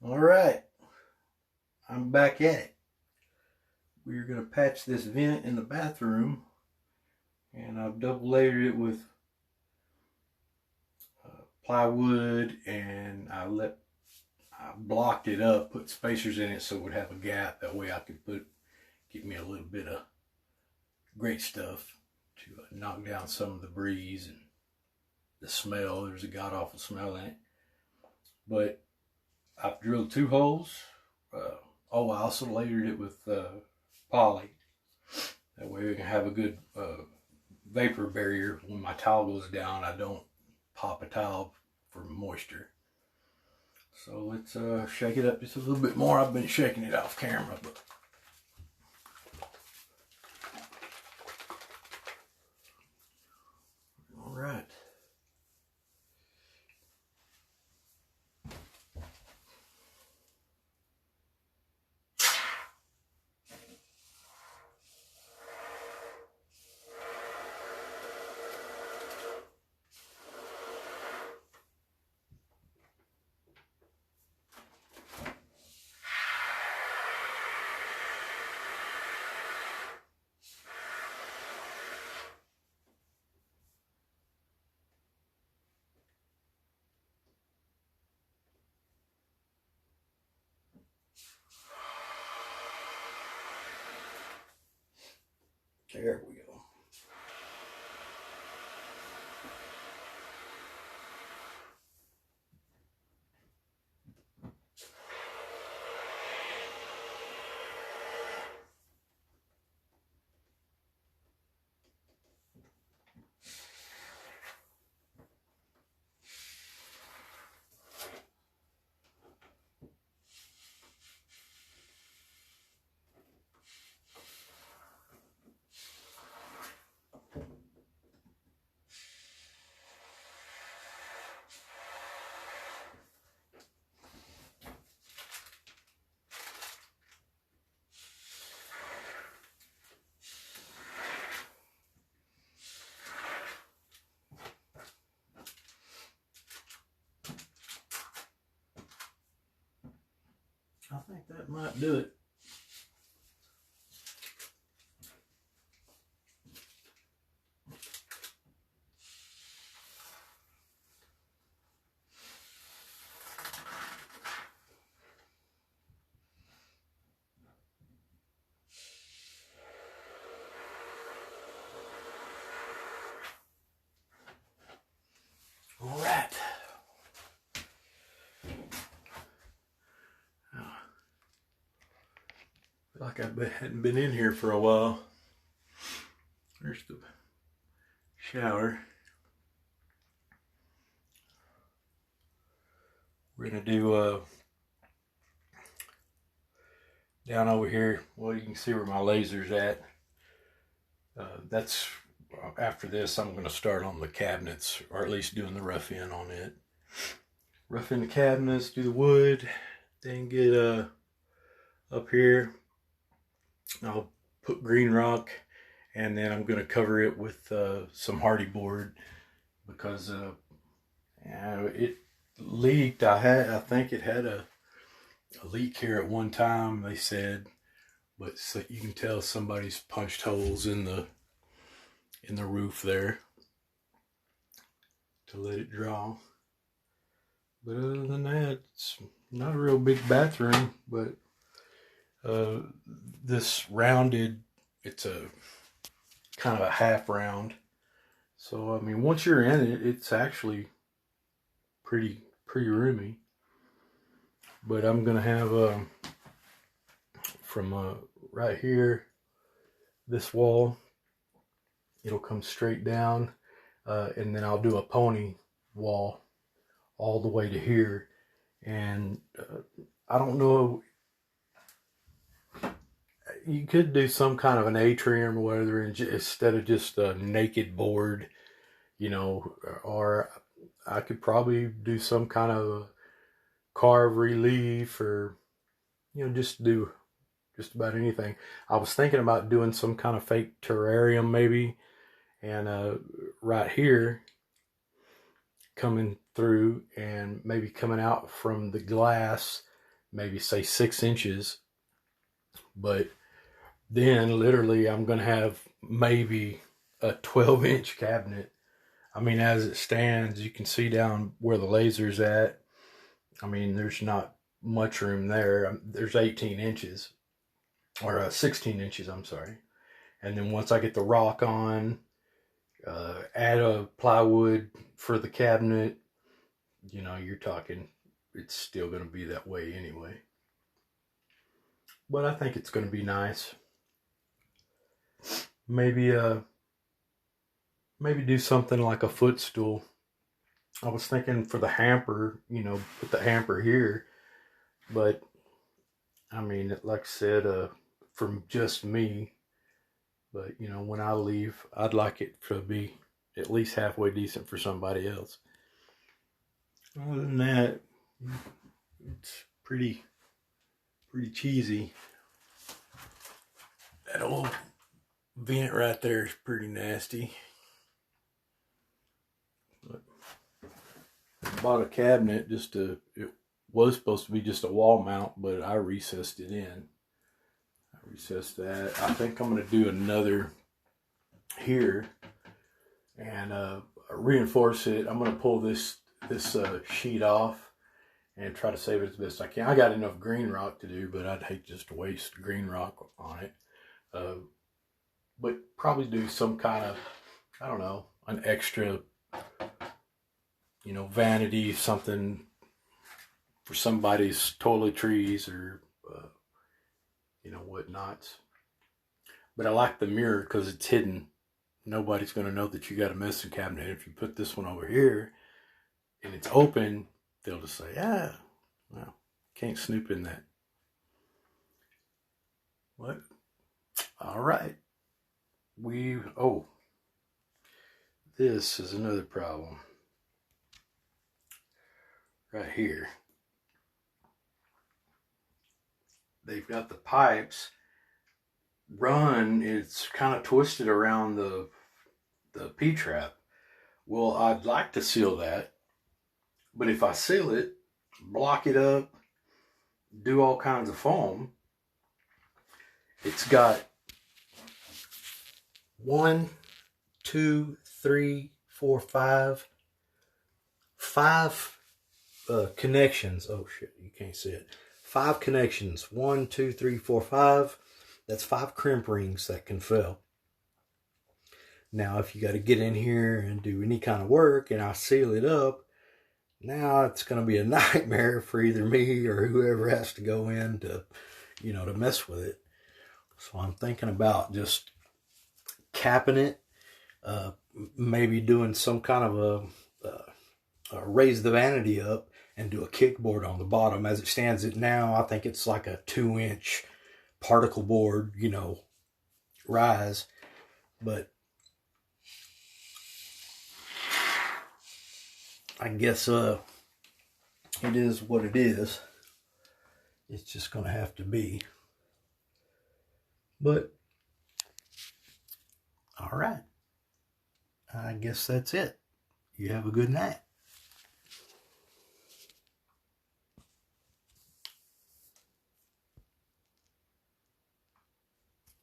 All right, I'm back at it. We're going to patch this vent in the bathroom, and I've double layered it with plywood, and I blocked it up, put spacers in it so it would have a gap. That way I could get me a little bit of great stuff to knock down some of the breeze and the smell. There's a god awful smell in it, but I've drilled 2 holes. I also layered it with poly. That way we can have a good vapor barrier. When my towel goes down, I don't pop a towel for moisture. So let's shake it up just a little bit more. I've been shaking it off camera, but all right. There we go. I think that might do it. All right. Like I hadn't been in here for a while. There's the shower. We're gonna do down over here. Well, you can see where my laser's at. That's after this. I'm gonna start on the cabinets, or at least doing the rough in on it. Rough in the cabinets, do the wood, then get up here. I'll put green rock, and then I'm gonna cover it with some hardy board because it leaked. I think it had a leak here at one time, they said, but so you can tell somebody's punched holes in the roof there to let it draw. But other than that, it's not a real big bathroom, but this rounded, it's a kind of a half round. So I mean, once you're in it, it's actually pretty roomy. But I'm gonna have from right here, this wall, it'll come straight down, and then I'll do a pony wall all the way to here. And I don't know, you could do some kind of an atrium or whatever instead of just a naked board, or I could probably do some kind of carved relief, or just do just about anything. I was thinking about doing some kind of fake terrarium maybe, and right here coming through and maybe coming out from the glass, maybe say 6 inches. But then literally I'm going to have maybe a 12-inch cabinet. I mean, as it stands, you can see down where the laser's at. I mean, there's not much room there. There's 18 inches, or 16 inches, I'm sorry. And then once I get the rock on, add a plywood for the cabinet, you know, you're talking, it's still going to be that way anyway. But I think it's going to be nice. Maybe do something like a footstool. I was thinking for the hamper, you know, put the hamper here. But, I mean, like I said, from just me. But, you know, when I leave, I'd like it to be at least halfway decent for somebody else. Other than that, it's pretty cheesy. That old vent right there is pretty nasty. But I bought a cabinet it was supposed to be just a wall mount, but I recessed it in. I recessed that. I think I'm going to do another here and reinforce it. I'm going to pull this sheet off and try to save it as best I can. I got enough green rock to do, but I'd hate just to waste green rock on it. But probably do some kind of, I don't know, an extra, you know, vanity, something for somebody's toiletries or, you know, whatnots. But I like the mirror because it's hidden. Nobody's going to know that you got a medicine cabinet. If you put this one over here and it's open, they'll just say, well, can't snoop in that. What? All right. This is another problem. Right here. They've got the pipes run, it's kind of twisted around the P-trap. Well, I'd like to seal that, but if I seal it, block it up, do all kinds of foam, it's got 1, 2, 3, 4, 5 connections. Oh shit, you can't see it. 5 connections. 1, 2, 3, 4, 5. That's 5 crimp rings that can fail. Now, if you got to get in here and do any kind of work and I seal it up, now it's going to be a nightmare for either me or whoever has to go in to, you know, to mess with it. So I'm thinking about just capping it, maybe doing some kind of a raise the vanity up and do a kickboard on the bottom. As it stands it now, I think it's like a 2-inch particle board, you know, rise. But I guess it is what it is. It's just going to have to be. But, all right. I guess that's it. You have a good night.